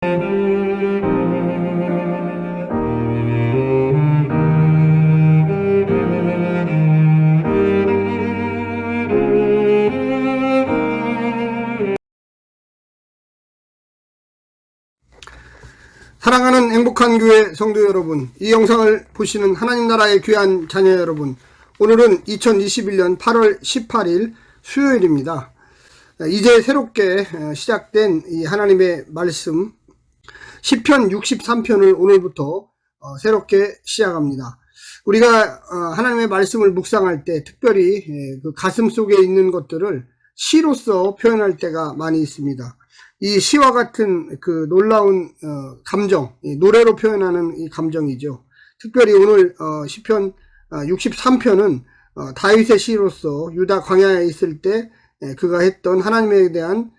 사랑하는 행복한 교회 성도 여러분, 이 영상을 보시는 하나님 나라의 귀한 자녀 여러분, 오늘은 2021년 8월 18일 수요일입니다. 이제 새롭게 시작된 이 하나님의 말씀 시편 63편을 오늘부터 새롭게 시작합니다. 우리가 하나님의 말씀을 묵상할 때 특별히 그 가슴 속에 있는 것들을 시로서 표현할 때가 많이 있습니다. 이 시와 같은 그 놀라운 감정, 노래로 표현하는 이 감정이죠. 특별히 오늘 시편 63편은 다윗의 시로서 유다 광야에 있을 때 그가 했던 하나님에 대한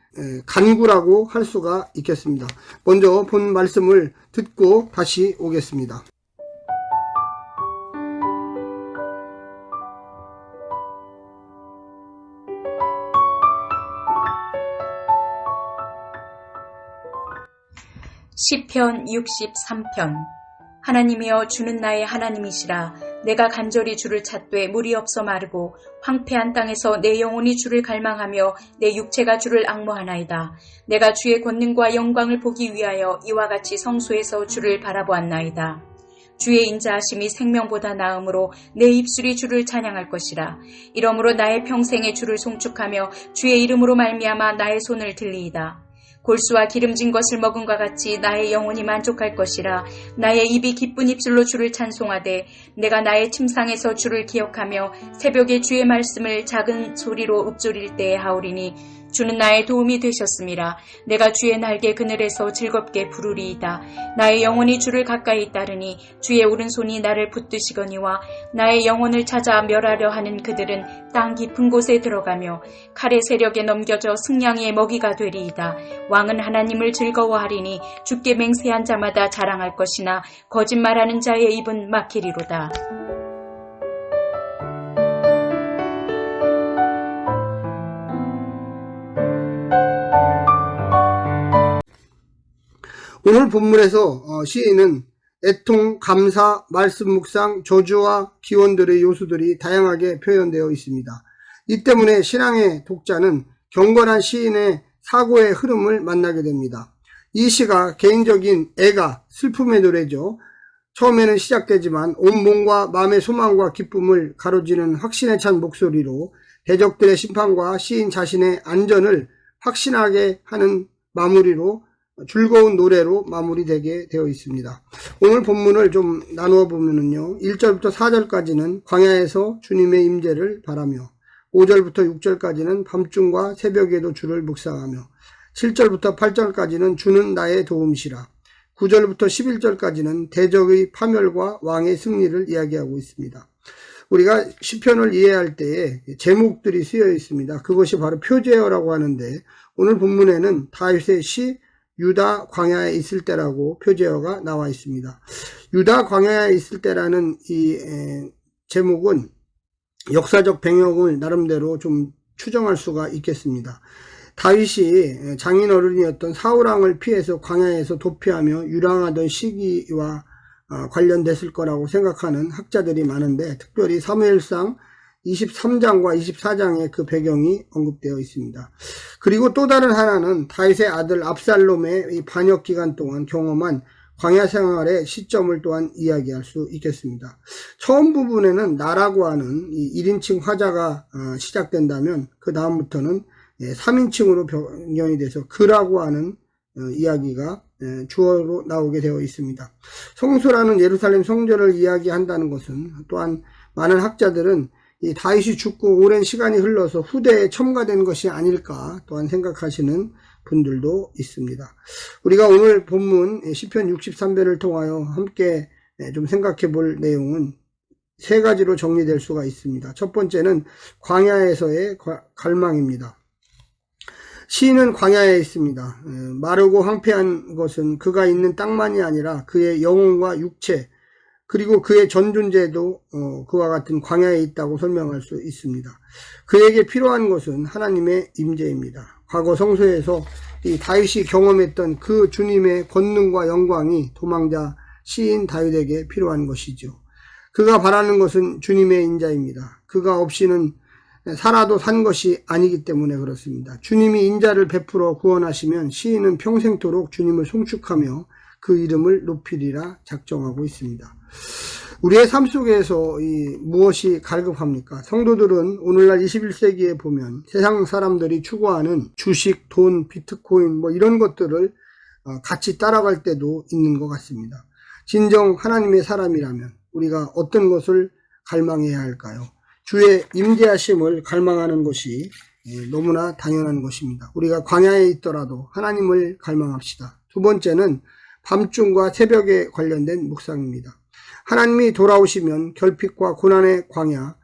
간구라고 할 수가 있겠습니다. 먼저 본 말씀을 듣고 다시 오겠습니다. 시편 63편. 하나님이여, 주는 나의 하나님이시라. 내가 간절히 주를 찾되 물이 없어 마르고 황폐한 땅에서 내 영혼이 주를 갈망하며 내 육체가 주를 앙모하나이다. 내가 주의 권능과 영광을 보기 위하여 이와 같이 성소에서 주를 바라보았나이다. 주의 인자하심이 생명보다 나음으로 내 입술이 주를 찬양할 것이라. 이러므로 나의 평생에 주를 송축하며 주의 이름으로 말미암아 나의 손을 들리이다. 골수와 기름진 것을 먹음과 같이 나의 영혼이 만족할 것이라. 나의 입이 기쁜 입술로 주를 찬송하되 내가 나의 침상에서 주를 기억하며 새벽에 주의 말씀을 작은 소리로 읊조릴 때에 하오리니 주는 나의 도움이 되셨음이라. 내가 주의 날개 그늘에서 즐겁게 부르리이다. 나의 영혼이 주를 가까이 따르니 주의 오른손이 나를 붙드시거니와 나의 영혼을 찾아 멸하려 하는 그들은 땅 깊은 곳에 들어가며 칼의 세력에 넘겨져 승냥이의 먹이가 되리이다. 왕은 하나님을 즐거워하리니 주께 맹세한 자마다 자랑할 것이나 거짓말하는 자의 입은 막히리로다. 오늘 본문에서 시인은 애통, 감사, 말씀 묵상, 저주와 기원들의 요소들이 다양하게 표현되어 있습니다. 이 때문에 신앙의 독자는 경건한 시인의 사고의 흐름을 만나게 됩니다. 이 시가 개인적인 애가, 슬픔의 노래죠. 처음에는 시작되지만 온 몸과 마음의 소망과 기쁨을 가로지는 확신에 찬 목소리로 대적들의 심판과 시인 자신의 안전을 확신하게 하는 마무리로 즐거운 노래로 마무리되게 되어 있습니다. 오늘 본문을 좀 나누어 보면은요, 1절부터 4절까지는 광야에서 주님의 임재를 바라며, 5절부터 6절까지는 밤중과 새벽에도 주를 묵상하며, 7절부터 8절까지는 주는 나의 도움이시라, 9절부터 11절까지는 대적의 파멸과 왕의 승리를 이야기하고 있습니다. 우리가 시편을 이해할 때에 제목들이 쓰여 있습니다. 그것이 바로 표제어라고 하는데, 오늘 본문에는 다윗의 시 유다 광야에 있을 때라고 표제어가 나와 있습니다. 유다 광야에 있을 때라는 이 제목은 역사적 배경을 나름대로 좀 추정할 수가 있겠습니다. 다윗이 장인 어른이었던 사울왕을 피해서 광야에서 도피하며 유랑하던 시기와 관련됐을 거라고 생각하는 학자들이 많은데, 특별히 사무엘상 23장과 24장에 그 배경이 언급되어 있습니다. 그리고 또 다른 하나는 다윗의 아들 압살롬의 이 반역 기간 동안 경험한 광야 생활의 시점을 또한 이야기할 수 있겠습니다. 처음 부분에는 나라고 하는 이 1인칭 화자가 시작된다면 그 다음부터는 3인칭으로 변경이 돼서 그라고 하는 이야기가 주어로 나오게 되어 있습니다. 성소라는 예루살렘 성전을 이야기한다는 것은 또한 많은 학자들은 이 다윗이 죽고 오랜 시간이 흘러서 후대에 첨가된 것이 아닐까 또한 생각하시는 분들도 있습니다. 우리가 오늘 본문 시편 63편을 통하여 함께 좀 생각해 볼 내용은 세 가지로 정리될 수가 있습니다. 첫 번째는 광야에서의 갈망입니다. 시인은 광야에 있습니다. 마르고 황폐한 것은 그가 있는 땅만이 아니라 그의 영혼과 육체, 그리고 그의 전 존재도 그와 같은 광야에 있다고 설명할 수 있습니다. 그에게 필요한 것은 하나님의 임재입니다. 과거 성서에서 이 다윗이 경험했던 그 주님의 권능과 영광이 도망자 시인 다윗에게 필요한 것이죠. 그가 바라는 것은 주님의 인자입니다. 그가 없이는 살아도 산 것이 아니기 때문에 그렇습니다. 주님이 인자를 베풀어 구원하시면 시인은 평생토록 주님을 송축하며 그 이름을 높이리라 작정하고 있습니다. 우리의 삶 속에서 무엇이 갈급합니까? 성도들은 오늘날 21세기에 보면 세상 사람들이 추구하는 주식, 돈, 비트코인 이런 것들을 같이 따라갈 때도 있는 것 같습니다. 진정 하나님의 사람이라면 우리가 어떤 것을 갈망해야 할까요? 주의 임재하심을 갈망하는 것이 너무나 당연한 것입니다. 우리가 광야에 있더라도 하나님을 갈망합시다. 두 번째는 밤중과 새벽에 관련된 묵상입니다. 하나님이 돌아오시면 결핍과 고난의 광야,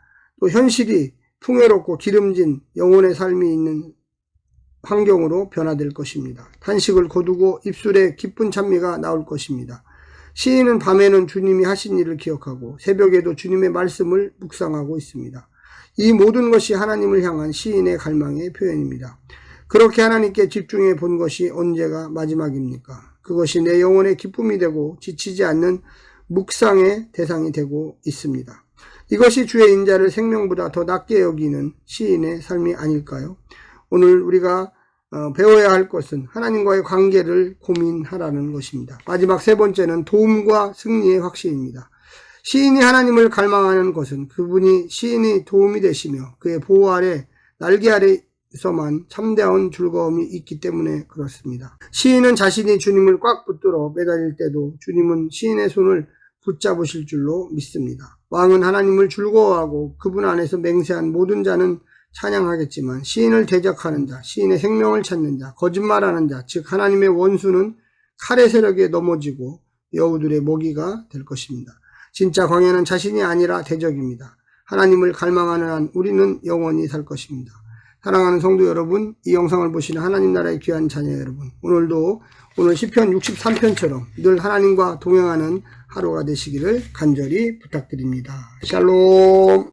또 현실이 풍요롭고 기름진 영혼의 삶이 있는 환경으로 변화될 것입니다. 탄식을 거두고 입술에 기쁜 찬미가 나올 것입니다. 시인은 밤에는 주님이 하신 일을 기억하고 새벽에도 주님의 말씀을 묵상하고 있습니다. 이 모든 것이 하나님을 향한 시인의 갈망의 표현입니다. 그렇게 하나님께 집중해 본 것이 언제가 마지막입니까? 그것이 내 영혼의 기쁨이 되고 지치지 않는 묵상의 대상이 되고 있습니다. 이것이 주의 인자를 생명보다 더 낮게 여기는 시인의 삶이 아닐까요? 오늘 우리가 배워야 할 것은 하나님과의 관계를 고민하라는 것입니다. 마지막 세 번째는 도움과 승리의 확신입니다. 시인이 하나님을 갈망하는 것은 그분이 시인이 도움이 되시며 그의 보호 아래 날개 아래서만 참다운 즐거움이 있기 때문에 그렇습니다. 시인은 자신이 주님을 꽉 붙들어 매달릴 때도 주님은 시인의 손을 붙잡으실 줄로 믿습니다. 왕은 하나님을 즐거워하고 그분 안에서 맹세한 모든 자는 찬양하겠지만 시인을 대적하는 자, 시인의 생명을 찾는 자, 거짓말하는 자, 즉 하나님의 원수는 칼의 세력에 넘어지고 여우들의 먹이가 될 것입니다. 진짜 광야는 자신이 아니라 대적입니다. 하나님을 갈망하는 한 우리는 영원히 살 것입니다. 사랑하는 성도 여러분, 이 영상을 보시는 하나님 나라의 귀한 자녀 여러분, 오늘 시편 63편처럼 늘 하나님과 동행하는 하루가 되시기를 간절히 부탁드립니다. 샬롬.